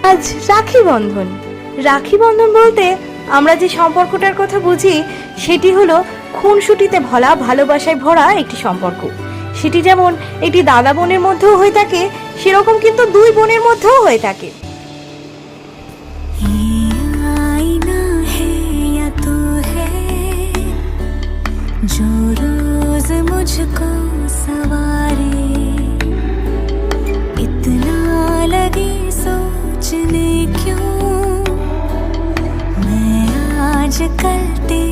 আজ রাখি বন্ধন। রাখি বন্ধন বলতে আমরা যে সম্পর্কটার কথা বুঝি সেটি হলো খুনসুটিতে ভরা, ভালোবাসায় ভরা একটি সম্পর্ক। সেটি যেমন একটি দাদা বোনের মধ্যেও হয়ে থাকে, সেরকম কিন্তু দুই বোনের মধ্যেও হয়ে থাকে। जो रोज मुझको सवारे इतना लगे सोचने क्यों मैं आजकल तेरे